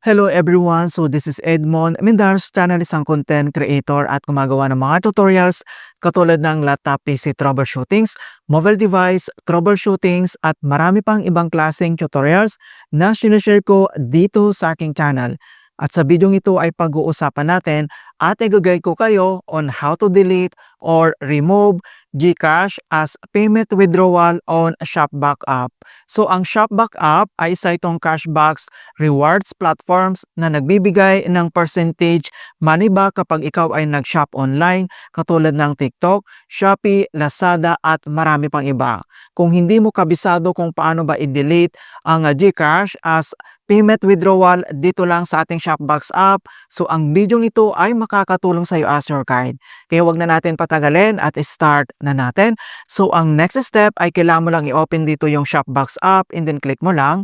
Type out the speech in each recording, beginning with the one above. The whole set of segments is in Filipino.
Hello everyone! So this is Edmond Mindar's channel, isang content creator at gumagawa ng mga tutorials katulad ng laptop PC troubleshootings, mobile device troubleshootings at marami pang ibang klaseng tutorials na sinishare ko dito sa aking channel. At sa video ito ay pag-uusapan natin at i-guide ko kayo on how to delete or remove GCash as payment withdrawal on Shopback app. So ang Shopback app ay isa itong cashbacks rewards platforms na nagbibigay ng percentage money back kapag ikaw ay nag-shop online katulad ng TikTok, Shopee, Lazada at marami pang iba. Kung hindi mo kabisado kung paano ba i-delete ang GCash as payment withdrawal dito lang sa ating Shopbox app, so ang video ito ay makakatulong sa iyo as your guide. Kaya wag na natin patagalin at start na natin. So ang next step ay kailangan mo lang i-open dito yung Shopbox app and then click mo lang.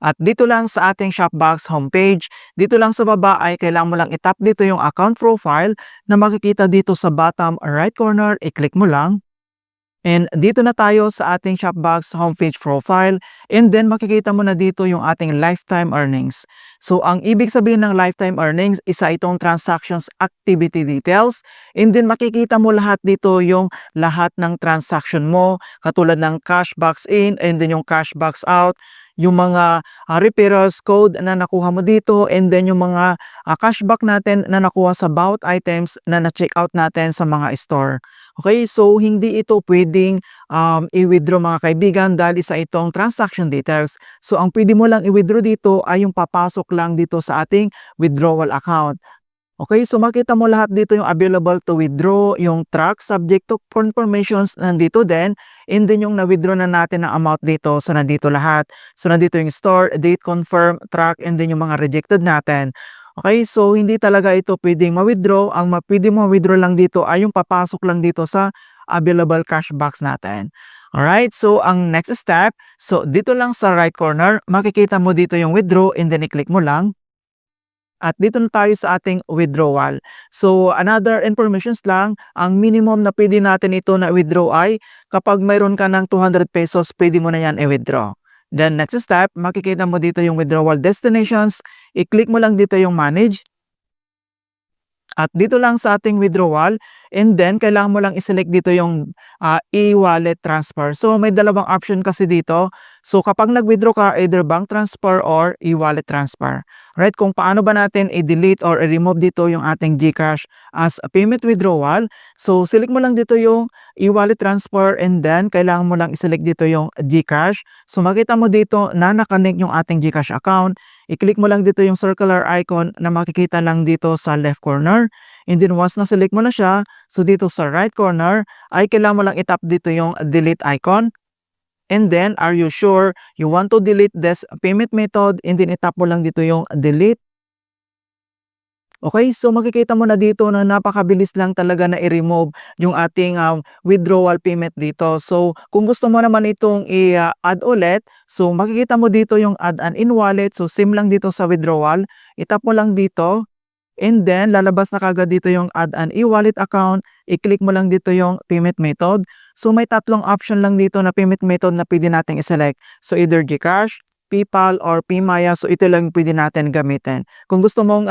At dito lang sa ating Shopbox homepage, dito lang sa baba ay kailangan mo lang i-tap dito yung account profile na makikita dito sa bottom right corner, i-click mo lang. And dito na tayo sa ating Shopbox homepage profile and then makikita mo na dito yung ating lifetime earnings. So ang ibig sabihin ng lifetime earnings, isa itong transactions activity details and then makikita mo lahat dito yung lahat ng transaction mo katulad ng cashbacks in and then yung cashbacks out, yung mga referrals code na nakuha mo dito and then yung mga cashback natin na nakuha sa bought items na na-check out natin sa mga store. Okay, so hindi ito pwedeng i-withdraw mga kaibigan dahil isa itong transaction details. So ang pwede mo lang i-withdraw dito ay yung papasok lang dito sa ating withdrawal account. Okay, so makita mo lahat dito yung available to withdraw, yung track subject to confirmations nandito din, and then yung na-withdraw na natin na amount dito, so nandito lahat. So nandito yung store, date confirm, track, and then yung mga rejected natin. Okay, so hindi talaga ito pwedeng ma-withdraw. Ang pwede mo ma-withdraw lang dito ay yung papasok lang dito sa available cash box natin. Alright, so ang next step, so dito lang sa right corner, makikita mo dito yung withdraw and then i-click mo lang. At dito na tayo sa ating withdrawal. So another informations lang, ang minimum na pwede natin ito na withdraw ay kapag mayroon ka ng 200 pesos, pwede mo na yan i-withdraw. Then next step, makikita mo dito yung withdrawal destinations, i-click mo lang dito yung manage. At dito lang sa ating withdrawal, and then kailangan mo lang i-select dito yung e-wallet transfer. So may dalawang option kasi dito. So kapag nag-withdraw ka, either bank transfer or e-wallet transfer. Right? Kung paano ba natin i-delete or i-remove dito yung ating GCash as a payment withdrawal. So select mo lang dito yung e-wallet transfer and then kailangan mo lang i-select dito yung GCash. So makita mo dito na nakanik yung ating GCash account. I-click mo lang dito yung circular icon na makikita lang dito sa left corner. And then once na-select mo na siya, so dito sa right corner, ay kailangan mo lang itap dito yung delete icon. And then, are you sure you want to delete this payment method? And then itap mo lang dito yung delete. Okay, so makikita mo na dito na napakabilis lang talaga na i-remove yung ating withdrawal payment dito. So kung gusto mo naman itong i-add ulit, so makikita mo dito yung add an in-wallet. So same lang dito sa withdrawal. Itap mo lang dito. And then lalabas na kagad dito yung add an e-wallet account. I-click mo lang dito yung payment method. So may tatlong option lang dito na payment method na pwede nating i-select. So either GCash, PayPal or PMaya, so ito lang pwede natin gamitin. Kung gusto mong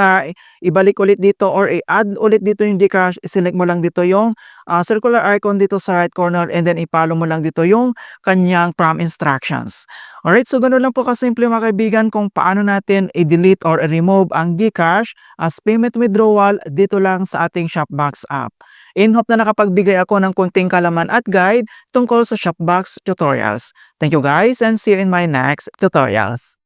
ibalik ulit dito or i-add ulit dito yung GCash, select mo lang dito yung circular icon dito sa right corner and then i-follow mo lang dito yung kanyang prompt instructions. Alright, so ganoon lang po kasimple mga kaibigan kung paano natin i-delete or i-remove ang GCash as payment withdrawal dito lang sa ating Shopbox app. In hope na nakapagbigay ako ng kunting kalaman at guide tungkol sa Shopbox tutorials. Thank you guys and see you in my next tutorials.